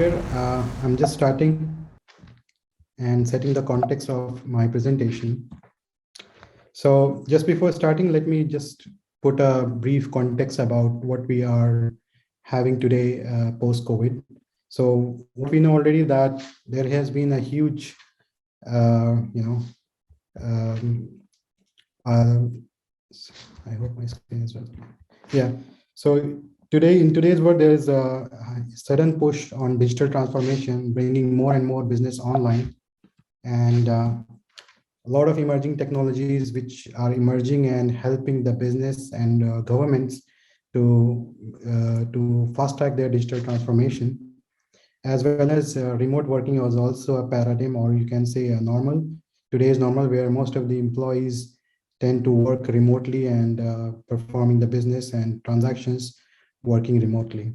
here. I'm just starting and setting the context of my presentation. So just before starting, let me just put a brief context about what we are having today post-COVID. So what we know already that there has been a huge, um, uh, I hope my screen is well. Yeah. So today, in today's world, there is a sudden push on digital transformation, bringing more and more business online, and a lot of emerging technologies which are emerging and helping the business and governments to fast track their digital transformation, as well as remote working was also a paradigm, or you can say a normal. Today's normal, where most of the employees tend to work remotely and performing the business and transactions working remotely.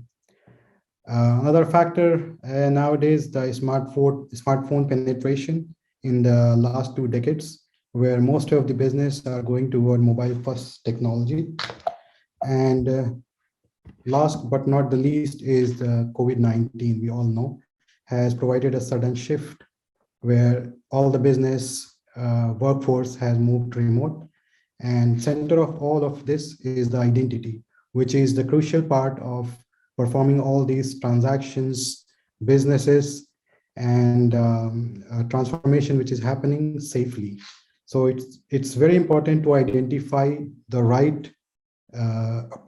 Another factor nowadays, the smartphone penetration in the last 2 decades, where most of the business are going toward mobile first technology. And last but not the least is the COVID-19, we all know, has provided a sudden shift where all the business workforce has moved remote. And center of all of this is the identity, which is the crucial part of performing all these transactions, businesses, and transformation which is happening safely. So it's very important to identify the right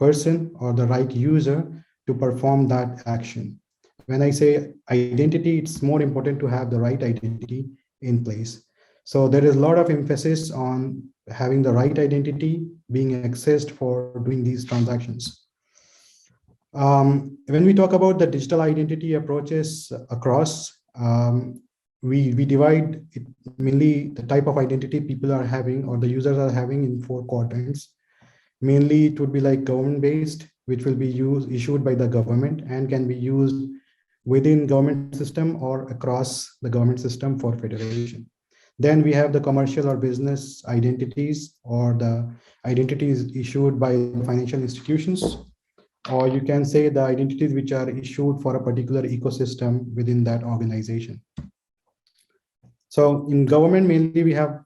person or the right user to perform that action. When I say identity, it's more important to have the right identity in place. So there is a lot of emphasis on having the right identity being accessed for doing these transactions. When we talk about the digital identity approaches across, we divide it mainly the type of identity people are having or the users are having in 4 quadrants. Mainly, it would be like government-based, which will be issued by the government and can be used within government system or across the government system for federation. Then we have the commercial or business identities, or the identities issued by financial institutions, or you can say the identities which are issued for a particular ecosystem within that organization. So in government, mainly we have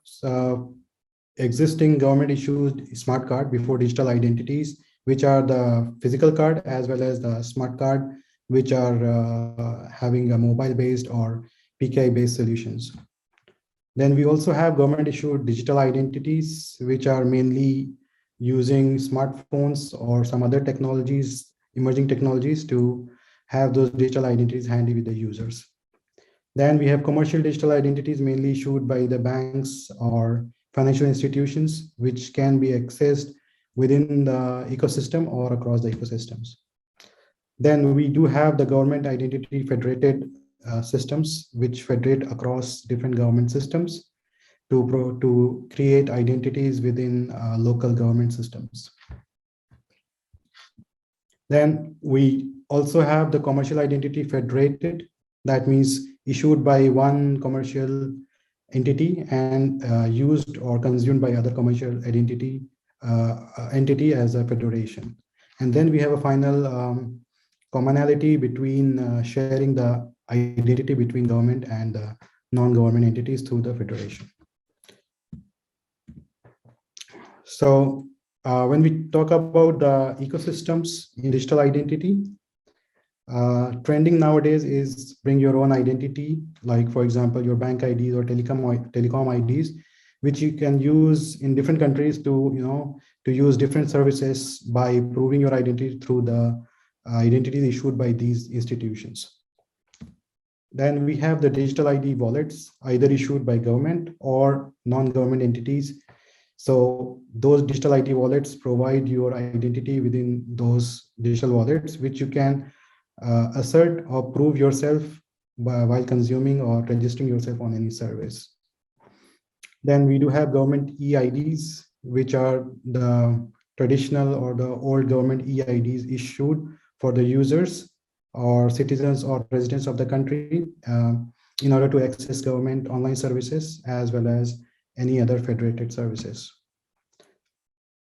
existing government issued smart card before digital identities, which are the physical card as well as the smart card, which are having a mobile based or PKI based solutions. Then we also have government issued digital identities, which are mainly using smartphones or some other technologies, emerging technologies, to have those digital identities handy with the users. Then we have commercial digital identities mainly issued by the banks or financial institutions, which can be accessed within the ecosystem or across the ecosystems. Then we do have the government identity federated systems, which federate across different government systems to create identities within local government systems. Then we also have the commercial identity federated, that means issued by one commercial entity and used or consumed by other commercial entity as a federation. And then we have a final commonality between sharing the identity between government and non-government entities through the federation. So when we talk about the ecosystems in digital identity, trending nowadays is bring your own identity, like for example, your bank IDs or telecom IDs, which you can use in different countries to use different services by proving your identity through the identities issued by these institutions. Then we have the digital ID wallets, either issued by government or non-government entities. So those digital ID wallets provide your identity within those digital wallets, which you can assert or prove yourself while consuming or registering yourself on any service. Then we do have government EIDs, which are the traditional or the old government EIDs issued for the users or citizens or residents of the country in order to access government online services as well as any other federated services.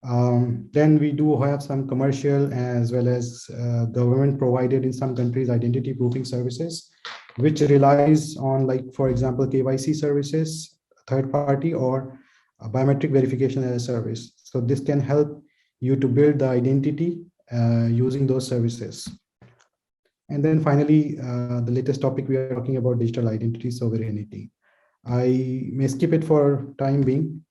Then we do have some commercial as well as government provided in some countries identity proofing services, which relies on, like, for example, KYC services, third party, or biometric verification as a service. So this can help you to build the identity using those services. And then finally, the latest topic we are talking about, digital identity sovereignty. I may skip it for time being,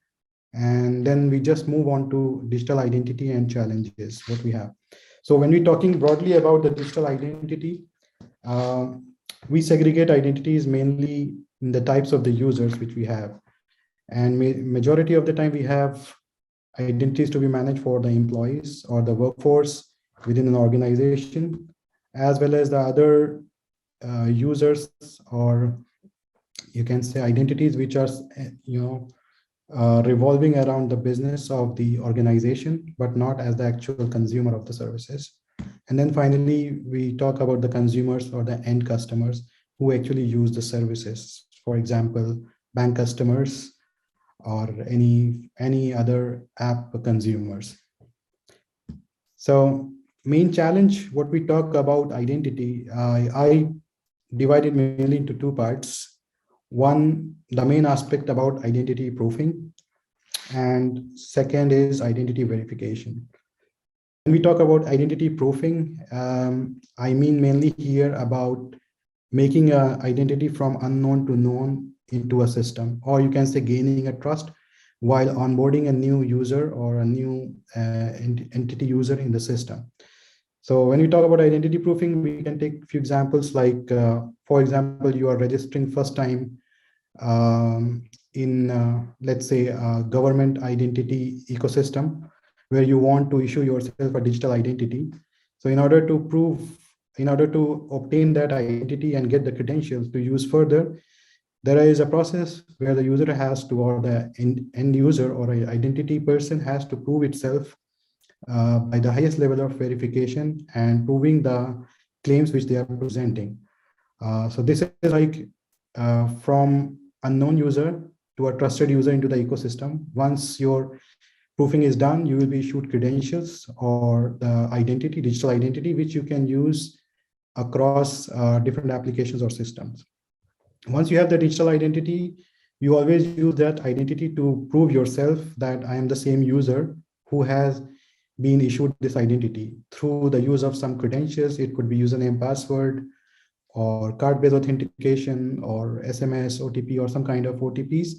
and then we just move on to digital identity and challenges, what we have. So when we're talking broadly about the digital identity, uh, we segregate identities mainly in the types of the users which we have. And majority of the time we have identities to be managed for the employees or the workforce within an organization, as well as the other users, or you can say identities which are, revolving around the business of the organization, but not as the actual consumer of the services. And then finally, we talk about the consumers or the end customers who actually use the services. For example, bank customers or any other app consumers. So main challenge, what we talk about identity, I divided mainly into two parts. One, the main aspect about identity proofing, and second is identity verification. When we talk about identity proofing, I mean mainly here about making an identity from unknown to known into a system, or you can say gaining a trust while onboarding a new user or a new entity user in the system. So when we talk about identity proofing, we can take a few examples, like, for example, you are registering first time in, let's say, a government identity ecosystem where you want to issue yourself a digital identity. So in order to obtain that identity and get the credentials to use further, there is a process where the user has to, or the end user or an identity person has to prove itself by the highest level of verification and proving the claims which they are presenting. So this is like from unknown user to a trusted user into the ecosystem. Once your proofing is done, you will be issued credentials or the identity, digital identity, which you can use across different applications or systems. Once you have the digital identity, you always use that identity to prove yourself that I am the same user who has been issued this identity through the use of some credentials. It could be username, password, or card-based authentication, or SMS, OTP, or some kind of OTPs.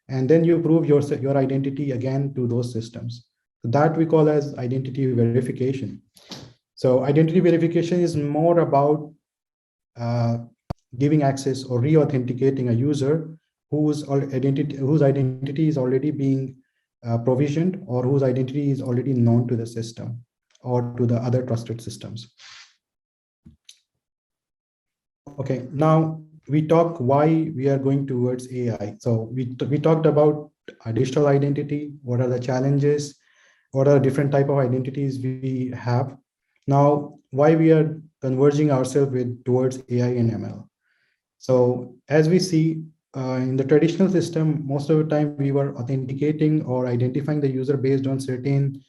And then you prove your identity again to those systems. That we call as identity verification. So identity verification is more about giving access or re-authenticating a user whose identity is already being provisioned, or whose identity is already known to the system or to the other trusted systems. Okay, now we talk why we are going towards AI. So we talked about digital identity, what are the challenges, what are the different type of identities we have. Now, why we are converging ourselves towards AI and ML. So as we see in the traditional system, most of the time we were authenticating or identifying the user based on certain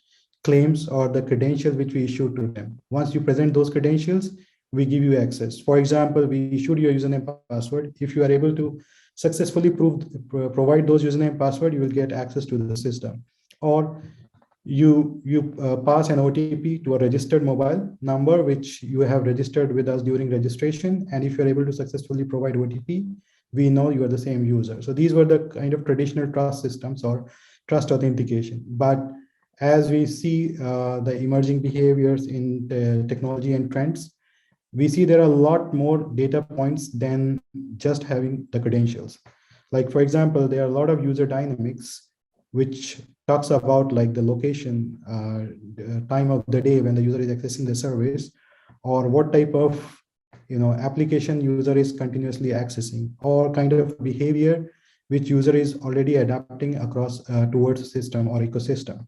claims or the credentials which we issue to them. Once you present those credentials, we give you access. For example, we issued your username password. If you are able to successfully provide those username password, you will get access to the system. Or you pass an OTP to a registered mobile number, which you have registered with us during registration. And if you're able to successfully provide OTP, we know you are the same user. So these were the kind of traditional trust systems or trust authentication. But as we see the emerging behaviors in the technology and trends, we see there are a lot more data points than just having the credentials. Like, for example, there are a lot of user dynamics, which talks about like the location, time of the day when the user is accessing the service, or what type of application user is continuously accessing, or kind of behavior which user is already adapting across towards the system or ecosystem.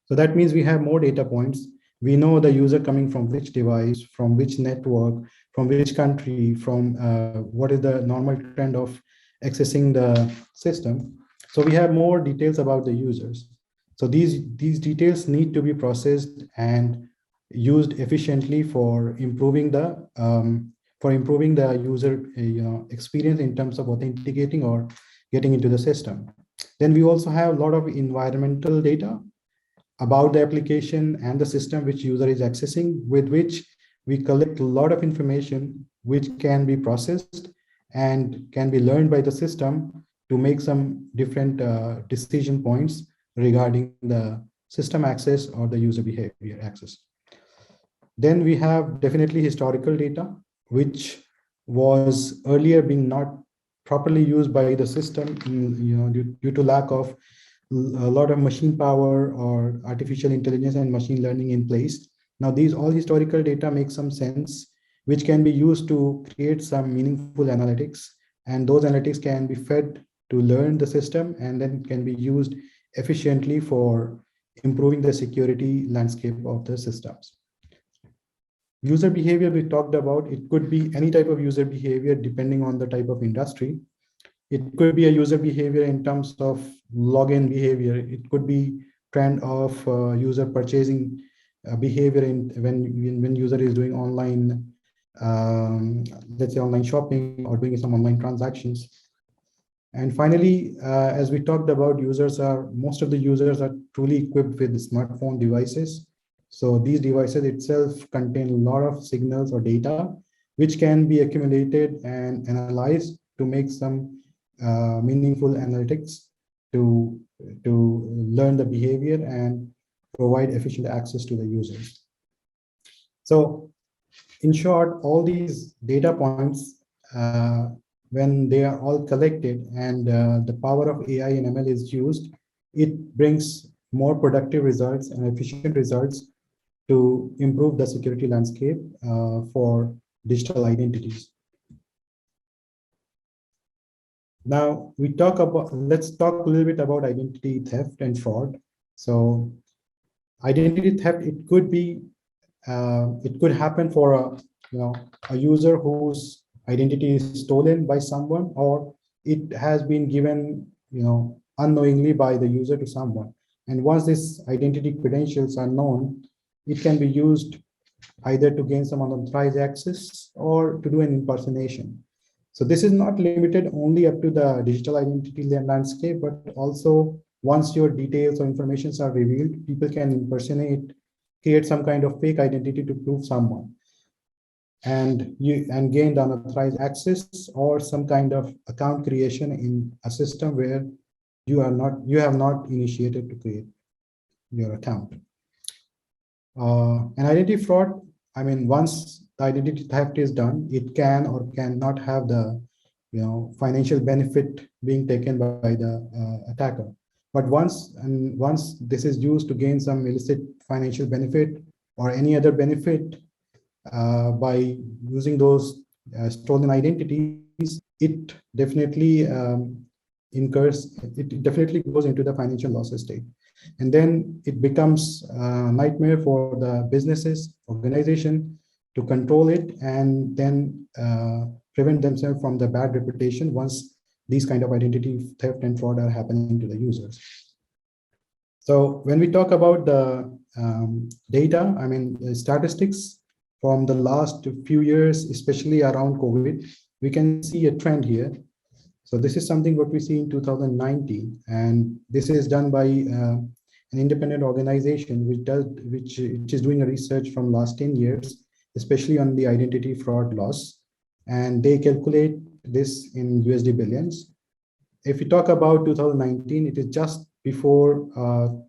So that means we have more data points. We know the user coming from which device, from which network, from which country, from what is the normal trend of accessing the system. So we have more details about the users. So these details need to be processed and used efficiently for improving the user experience in terms of authenticating or getting into the system. Then we also have a lot of environmental data about the application and the system which user is accessing, with which we collect a lot of information which can be processed and can be learned by the system to make some different decision points regarding the system access or the user behavior access. Then we have definitely historical data, which was earlier being not properly used by the system, due to lack of a lot of machine power or artificial intelligence and machine learning in place. Now, these all historical data make some sense, which can be used to create some meaningful analytics, and those analytics can be fed to learn the system, and then can be used efficiently for improving the security landscape of the systems. User behavior we talked about, it could be any type of user behavior depending on the type of industry. It could be a user behavior in terms of login behavior. It could be trend of user purchasing behavior when user is doing online, let's say online shopping or doing some online transactions. And finally, as we talked about, most of the users are truly equipped with smartphone devices. So these devices itself contain a lot of signals or data, which can be accumulated and analyzed to make some meaningful analytics to learn the behavior and provide efficient access to the users. So in short, all these data points, when they are all collected and the power of AI and ML is used, it brings more productive results and efficient results to improve the security landscape for digital identities. Now let's talk a little bit about identity theft and fraud. So identity theft, it could happen for a user whose identity is stolen by someone, or it has been given unknowingly by the user to someone. And once these identity credentials are known, it can be used either to gain some unauthorized access or to do an impersonation. So this is not limited only up to the digital identity landscape, but also once your details or informations are revealed, people can impersonate, create some kind of fake identity to prove someone, and gain the unauthorized access or some kind of account creation in a system where you have not initiated to create your account. And identity fraud, I mean, once the identity theft is done, it can or cannot have the financial benefit being taken by the attacker. But once this is used to gain some illicit financial benefit or any other benefit by using those stolen identities, it definitely it definitely goes into the financial losses state. And then it becomes a nightmare for the businesses, organization to control it, and then prevent themselves from the bad reputation once these kind of identity theft and fraud are happening to the users. So when we talk about the data, I mean, statistics from the last few years, especially around COVID, we can see a trend here. So this is something what we see in 2019, and this is done by an independent organization which is doing a research from last 10 years, especially on the identity fraud loss, and they calculate this in USD billions. If we talk about 2019, it is just before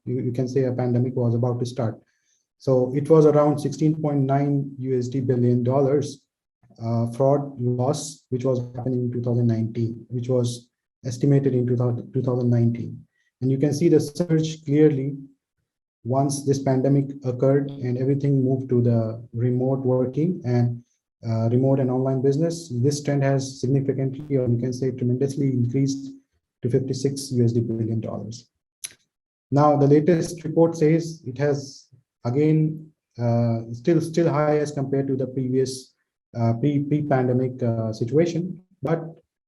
you can say a pandemic was about to start. So it was around 16.9 USD billion dollars fraud loss, which was happening in 2019, which was estimated in 2019. And you can see the surge clearly once this pandemic occurred and everything moved to the remote working and remote and online business. This trend has significantly, or you can say tremendously, increased to 56 USD billion dollars. Now, the latest report says it has again still high as compared to the previous pre-pandemic situation, but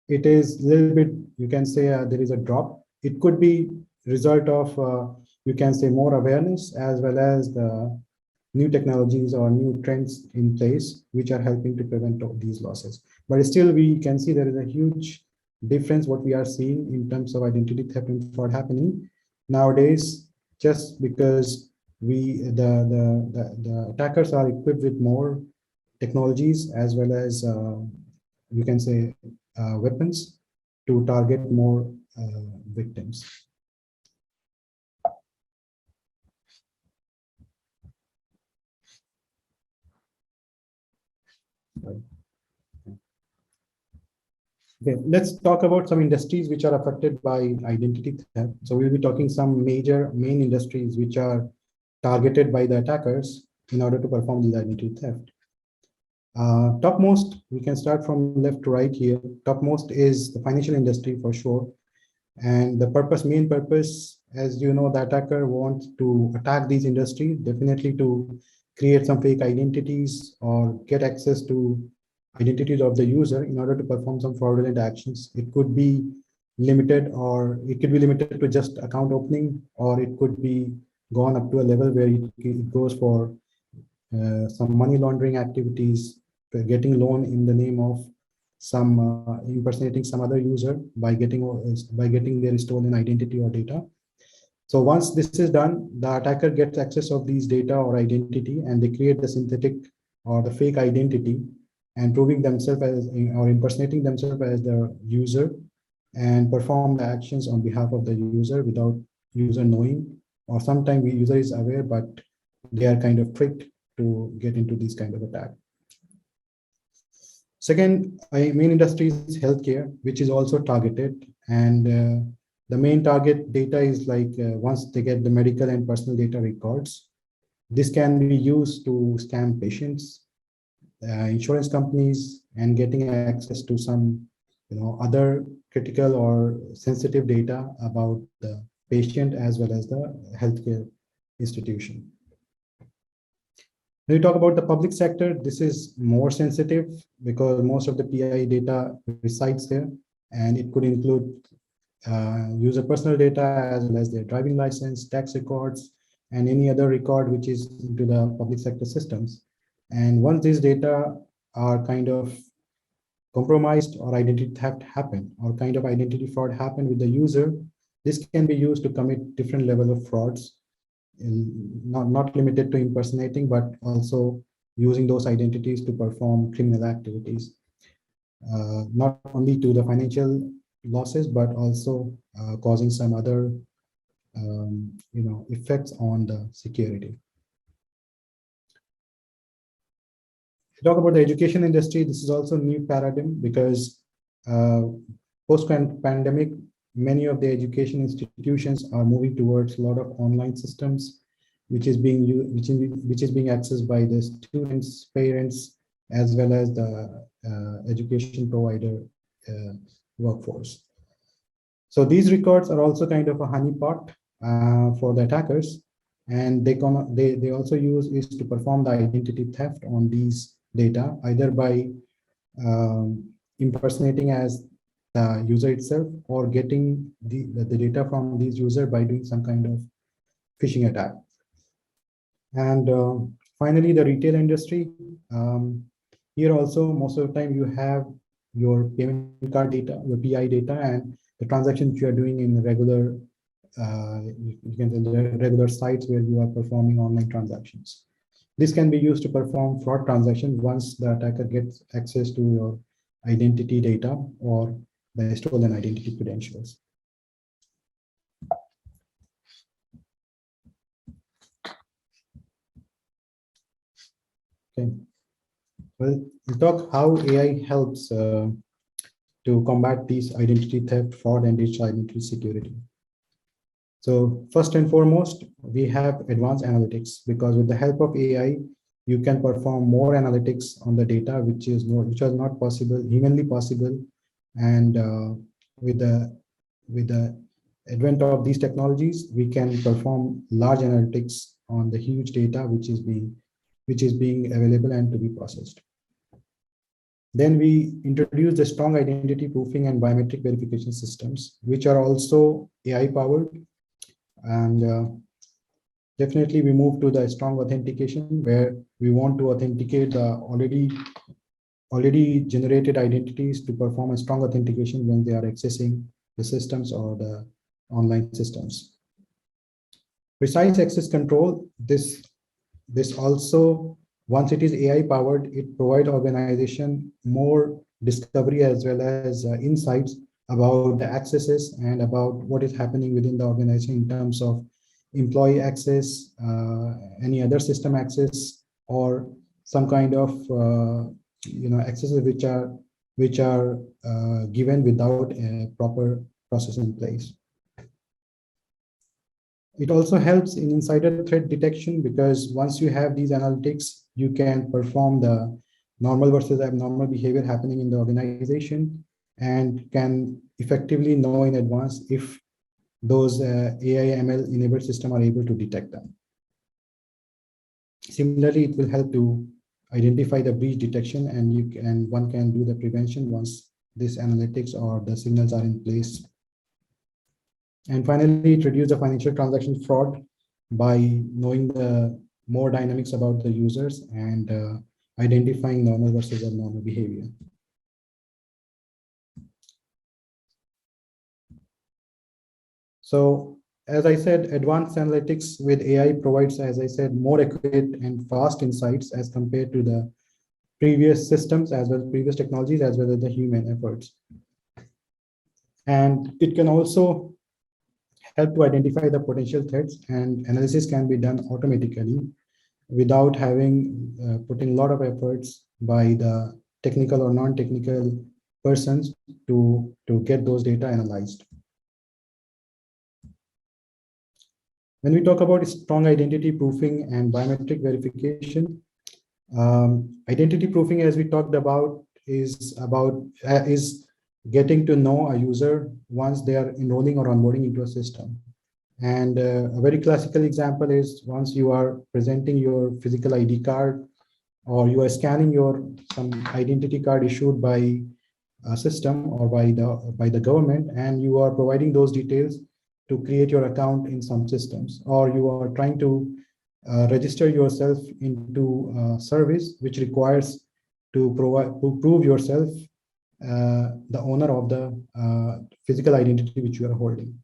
it is a little bit, you can say there is a drop. It could be result of you can say, more awareness as well as the new technologies or new trends in place, which are helping to prevent these losses. But still, we can see there is a huge difference what we are seeing in terms of identity theft and fraud happening nowadays, just because the attackers are equipped with more technologies as well as you can say weapons to target more victims. Okay, let's talk about some industries which are affected by identity theft. So we'll be talking some major main industries which are targeted by the attackers in order to perform this identity theft. Topmost, we can start from left to right here. Topmost is the financial industry for sure. And the main purpose, as you know, the attacker wants to attack these industries, definitely to create some fake identities or get access to identities of the user in order to perform some fraudulent actions. It could be limited, or it could be limited to just account opening, or it could be gone up to a level where it goes for some money laundering activities, getting loan in the name of some impersonating some other user by getting their stolen identity or data. So once this is done, the attacker gets access of these data or identity, and they create the synthetic or the fake identity and proving themselves as or impersonating themselves as the user, and perform the actions on behalf of the user without user knowing, or sometimes the user is aware, but they are kind of tricked to get into this kind of attack. Second, main industry is healthcare, which is also targeted. And the main target data is like once they get the medical and personal data records, this can be used to scam patients, insurance companies, and getting access to some other critical or sensitive data about the patient as well as the healthcare institution. When we talk about the public sector, this is more sensitive because most of the PI data resides there, and it could include user personal data as well as their driving license, tax records, and any other record which is into the public sector systems. And once these data are kind of compromised or identity theft happen or kind of identity fraud happen with the user, this can be used to commit different level of frauds, not limited to impersonating, but also using those identities to perform criminal activities, not only to the financial losses, but also causing some other effects on the security. Talk about the education industry. This is also a new paradigm because post-pandemic, many of the education institutions are moving towards a lot of online systems, which is being accessed by the students, parents, as well as the education provider workforce. So these records are also kind of a honeypot for the attackers, and they also use is to perform the identity theft on these data, either by impersonating as the user itself, or getting the data from these users by doing some kind of phishing attack. And finally, the retail industry. Here also, most of the time you have your payment card data, your PI data, and the transactions you are doing in regular, you can say the regular sites where you are performing online transactions. This can be used to perform fraud transactions once the attacker gets access to your identity data or the stolen identity credentials. Okay. Well, we'll talk how AI helps to combat these identity theft, fraud, and digital identity security. So first and foremost, we have advanced analytics, because with the help of AI, you can perform more analytics on the data, which was not possible, humanly possible. And with the advent of these technologies, we can perform large analytics on the huge data which is being available and to be processed. Then we introduced the strong identity proofing and biometric verification systems, which are also AI powered. And definitely we move to the strong authentication, where we want to authenticate the already generated identities to perform a strong authentication when they are accessing the systems or the online systems. Precise access control, this also, once it is AI powered, it provides organization more discovery as well as insights about the accesses and about what is happening within the organization in terms of employee access, any other system access, or some kind of accesses which are given without a proper process in place. It also helps in insider threat detection, because once you have these analytics, you can perform the normal versus abnormal behavior happening in the organization and can effectively know in advance if those AI ML enabled system are able to detect them. Similarly, it will help to identify the breach detection, and one can do the prevention once this analytics or the signals are in place. And finally, it reduces the financial transaction fraud by knowing the more dynamics about the users and identifying normal versus abnormal behavior. So, as I said, advanced analytics with AI provides, as I said, more accurate and fast insights as compared to the previous systems, as well as previous technologies, as well as the human efforts. And it can also help to identify the potential threats, and analysis can be done automatically without having putting a lot of efforts by the technical or non-technical persons to get those data analyzed. When we talk about strong identity proofing and biometric verification, identity proofing, as we talked about, is getting to know a user once they are enrolling or onboarding into a system. And a very classical example is once you are presenting your physical ID card, or you are scanning some identity card issued by a system or by the government, and you are providing those details to create your account in some systems, or you are trying to register yourself into a service which requires to prove yourself the owner of the physical identity which you are holding.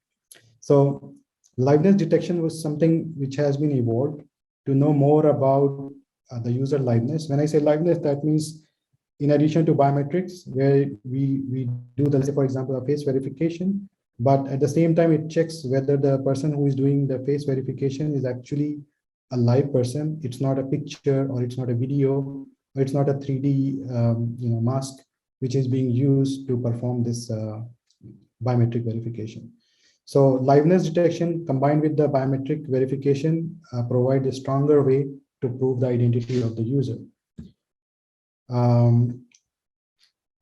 So liveness detection was something which has been evolved to know more about the user liveness. When I say liveness, that means in addition to biometrics, where we do the, for example, a face verification, but at the same time, it checks whether the person who is doing the face verification is actually a live person. It's not a picture, or it's not a video, or it's not a 3D mask which is being used to perform this biometric verification. So liveness detection combined with the biometric verification provide a stronger way to prove the identity of the user.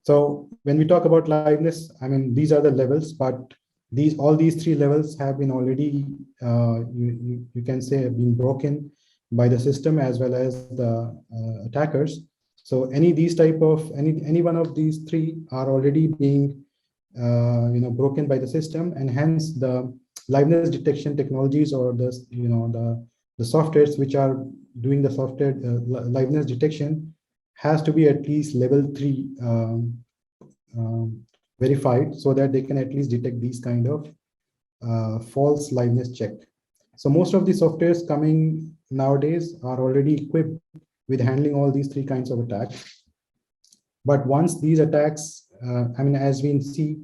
So when we talk about liveness, I mean, these are the levels, but all these three levels have been already, you can say, have been broken by the system as well as the attackers. So any one of these three are already being broken by the system, and hence the liveness detection technologies, or the softwares which are doing the software liveness detection has to be at least level 3 verified, so that they can at least detect these kind of false liveness check. So most of the softwares coming nowadays are already equipped with handling all these three kinds of attacks. But once these attacks, as we see,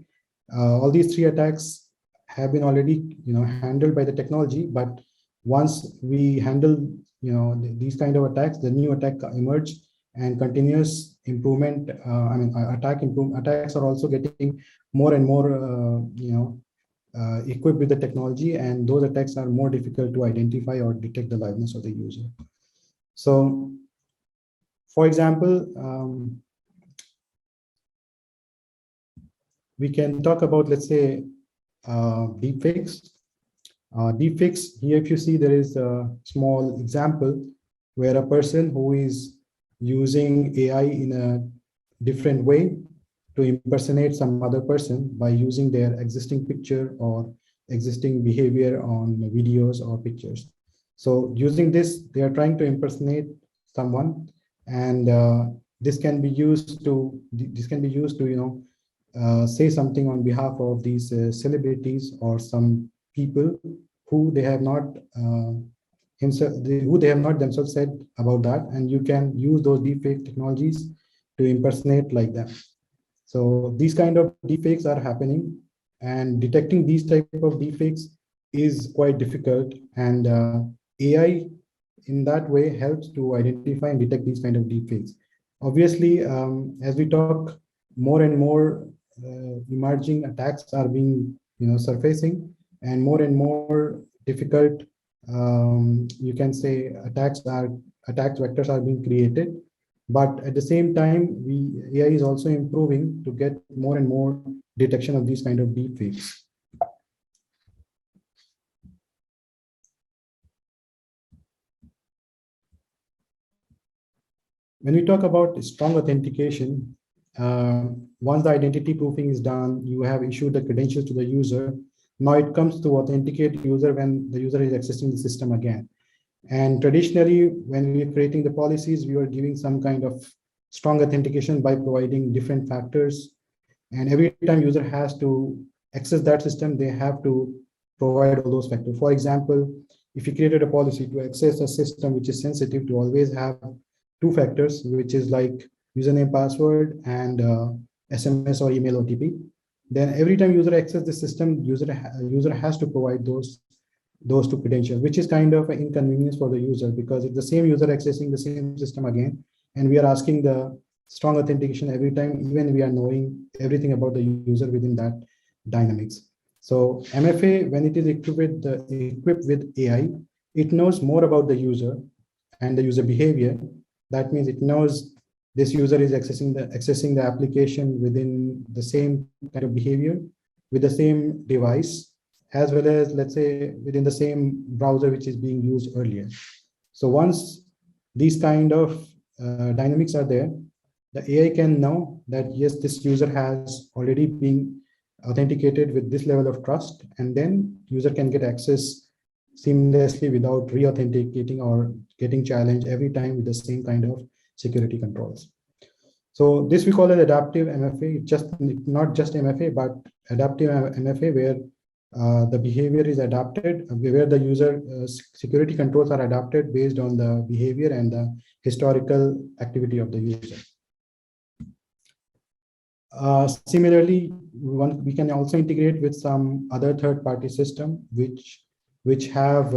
all these three attacks have been already handled by the technology. But once we handle these kind of attacks, the new attack emerge, and continuous improvement. Attacks are also getting more and more equipped with the technology, and those attacks are more difficult to identify or detect the liveness of the user. So, for example, we can talk about, let's say, deepfakes. Deepfakes, here if you see, there is a small example where a person who is using AI in a different way to impersonate some other person by using their existing picture or existing behavior on videos or pictures. So using this, they are trying to impersonate someone, and this can be used to say something on behalf of these celebrities or some people who they have not who they have not themselves said about that, and you can use those deepfake technologies to impersonate like that. So these kind of deepfakes are happening, and detecting these type of deepfakes is quite difficult. And AI in that way helps to identify and detect these kind of deepfakes. Obviously, as we talk, more and more emerging attacks are being surfacing, and more difficult, you can say, attack vectors are being created. But at the same time, AI is also improving to get more and more detection of these kind of deepfakes. When we talk about strong authentication, once the identity proofing is done, you have issued the credentials to the user. Now it comes to authenticate user when the user is accessing the system again. And traditionally, when we are creating the policies, we are giving some kind of strong authentication by providing different factors. And every time user has to access that system, they have to provide all those factors. For example, if you created a policy to access a system which is sensitive, to always have two factors, which is like username, password, and SMS or email OTP. Then every time user access the system, user has to provide those two credentials, which is kind of an inconvenience for the user, because it's the same user accessing the same system again, and we are asking the strong authentication every time, even we are knowing everything about the user within that dynamics. So MFA, when it is equipped with AI, it knows more about the user and the user behavior. That means it knows this user is accessing the application within the same kind of behavior with the same device, as well as, let's say, within the same browser which is being used earlier. So once these kind of dynamics are there, the AI can know that yes, this user has already been authenticated with this level of trust, and then user can get access seamlessly without re-authenticating or getting challenged every time with the same kind of security controls. So this we call it adaptive MFA, not just MFA, but adaptive MFA, where the behavior is adapted, where the user security controls are adapted based on the behavior and the historical activity of the user. Similarly, we can also integrate with some other third-party system which have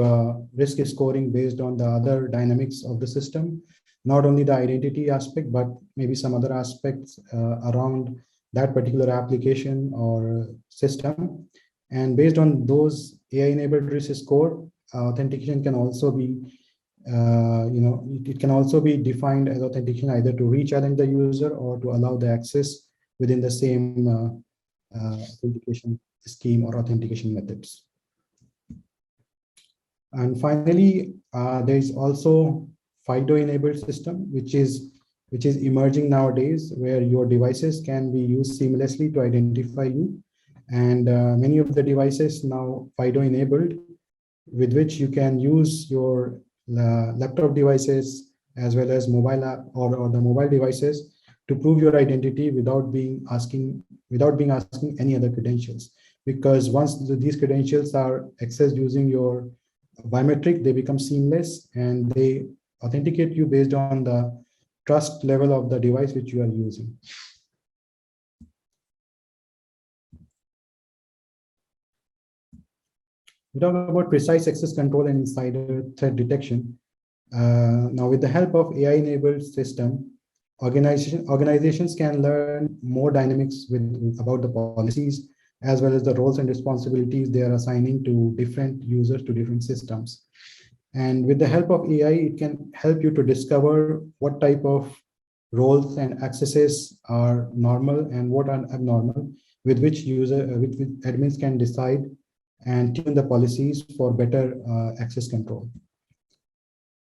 risk scoring based on the other dynamics of the system, not only the identity aspect, but maybe some other aspects around that particular application or system. And based on those AI-enabled risk score, authentication can also be, it can also be defined as authentication either to re-challenge the user or to allow the access within the same authentication scheme or authentication methods. And finally, there is also FIDO-enabled system, which is emerging nowadays, where your devices can be used seamlessly to identify you. And many of the devices now FIDO-enabled, with which you can use your laptop devices as well as mobile app or the mobile devices to prove your identity without being asking any other credentials. Because once these credentials are accessed using your biometric, they become seamless and they authenticate you based on the trust level of the device which you are using. We talk about precise access control and insider threat detection. Now, with the help of AI-enabled system, organizations can learn more dynamics about the policies, as well as the roles and responsibilities they are assigning to different users, to different systems. And with the help of AI, it can help you to discover what type of roles and accesses are normal and what are abnormal, with which admins can decide and tune the policies for better access control.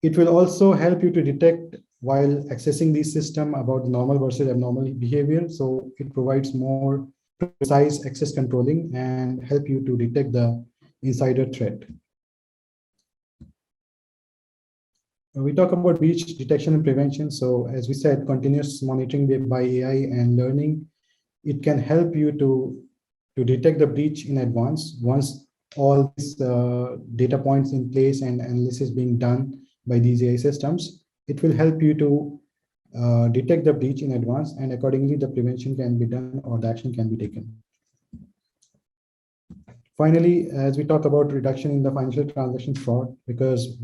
It will also help you to detect while accessing the system about normal versus abnormal behavior. So it provides more precise access controlling and help you to detect the insider threat. we talk about breach detection and prevention. So as we said, continuous monitoring by AI and learning, it can help you to detect the breach in advance. Once all these data points in place and analysis being done by these AI systems, it will help you to detect the breach in advance, and accordingly the prevention can be done or the action can be taken. Finally, as we talk about reduction in the financial transaction fraud, because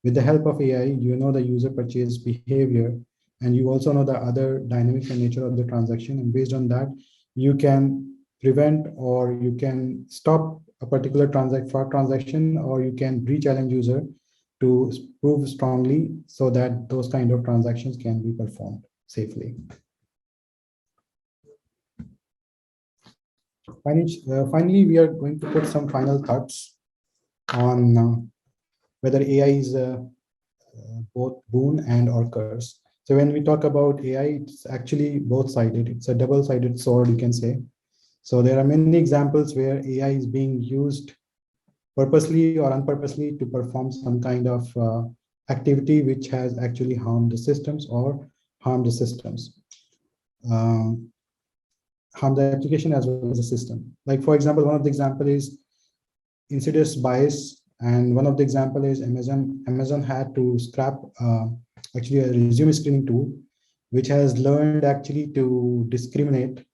with the help of AI, you know the user purchase behavior, and you also know the other dynamics and nature of the transaction. And based on that, you can prevent or you can stop a particular fraud transaction, or you can re-challenge user to prove strongly so that those kind of transactions can be performed safely. Finally, we are going to put some final thoughts on whether AI is both boon and or curse. So when we talk about AI, it's actually both-sided. It's a double-sided sword, you can say. So there are many examples where AI is being used purposely or unpurposely to perform some kind of activity which has actually harmed the systems or harmed the systems. Harm the application as well as the system. Like for example, one of the example is insidious bias, and one of the example is Amazon had to scrap actually a resume screening tool, which has learned actually to discriminate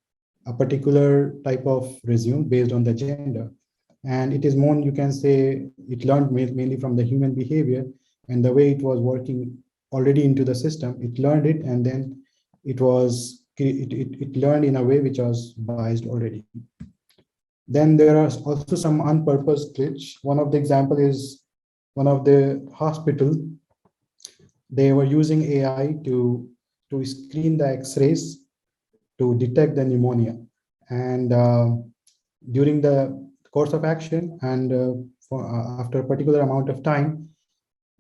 a particular type of resume based on the gender. And it is more, you can say, it learned mainly from the human behavior and the way it was working already into the system. It learned it, and then it learned in a way which was biased already. Then there are also some unpurposed glitch. One of the example is one of the hospital. They were using AI to screen the X-rays to detect the pneumonia. And during the course of action and after a particular amount of time,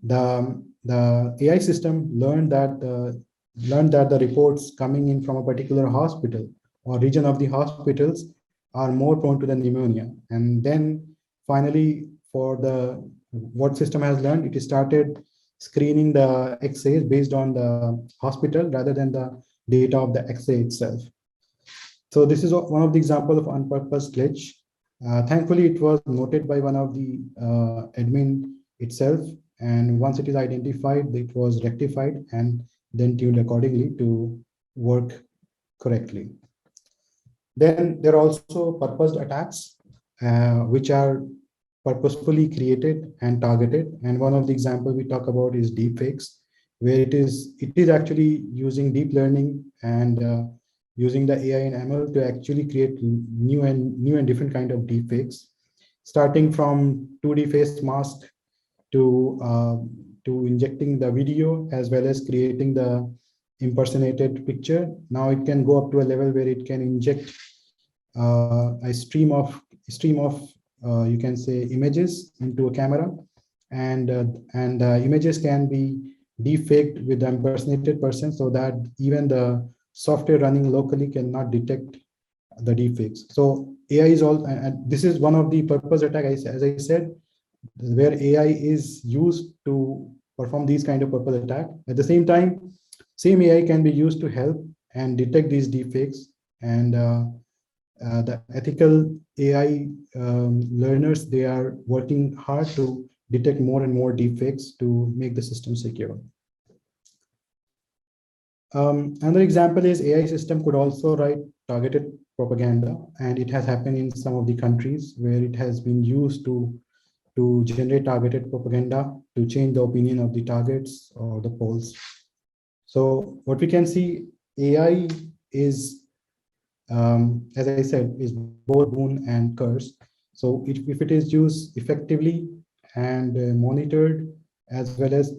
the AI system learned that the reports coming in from a particular hospital or region of the hospitals are more prone to the pneumonia. And then finally, for the what system has learned, it started screening the X-rays based on the hospital rather than the data of the X-ray itself. So this is one of the example of unpurposed glitch. Thankfully, it was noted by one of the admin itself, and once it is identified, it was rectified and then tuned accordingly to work correctly. Then there are also purposed attacks, which are purposefully created and targeted. And one of the examples we talk about is deepfakes, where it is actually using deep learning and using the AI and ML to actually create new and different kind of deepfakes, starting from 2D face mask to injecting the video as well as creating the impersonated picture. Now it can go up to a level where it can inject a stream of you can say images into a camera, and images can be deepfaked with the impersonated person so that even the software running locally cannot detect the deepfakes. So AI is all, and this is one of the purpose attack, as I said, where AI is used to perform these kind of purpose attack. At the same time, same AI can be used to help and detect these deepfakes, and the ethical AI learners, they are working hard to detect more and more deepfakes to make the system secure. Another example is AI system could also write targeted propaganda, and it has happened in some of the countries where it has been used to generate targeted propaganda to change the opinion of the targets or the polls. So what we can see, AI is, as I said, is both boon and curse. So if it is used effectively and monitored, as well as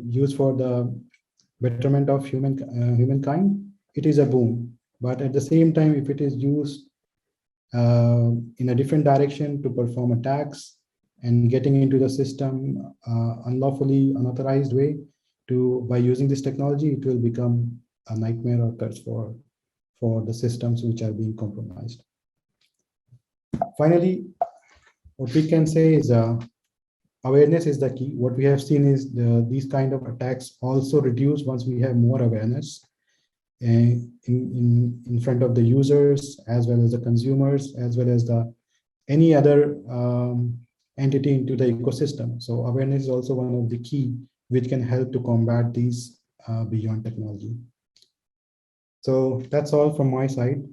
used for the betterment of humankind, it is a boon. But at the same time, if it is used in a different direction to perform attacks and getting into the system unlawfully, unauthorized way, by using this technology, it will become a nightmare or curse for the systems which are being compromised. Finally, what we can say is awareness is the key. What we have seen is these kind of attacks also reduce once we have more awareness in front of the users, as well as the consumers, as well as the any other entity into the ecosystem. So awareness is also one of the key which can help to combat these beyond technology. So that's all from my side.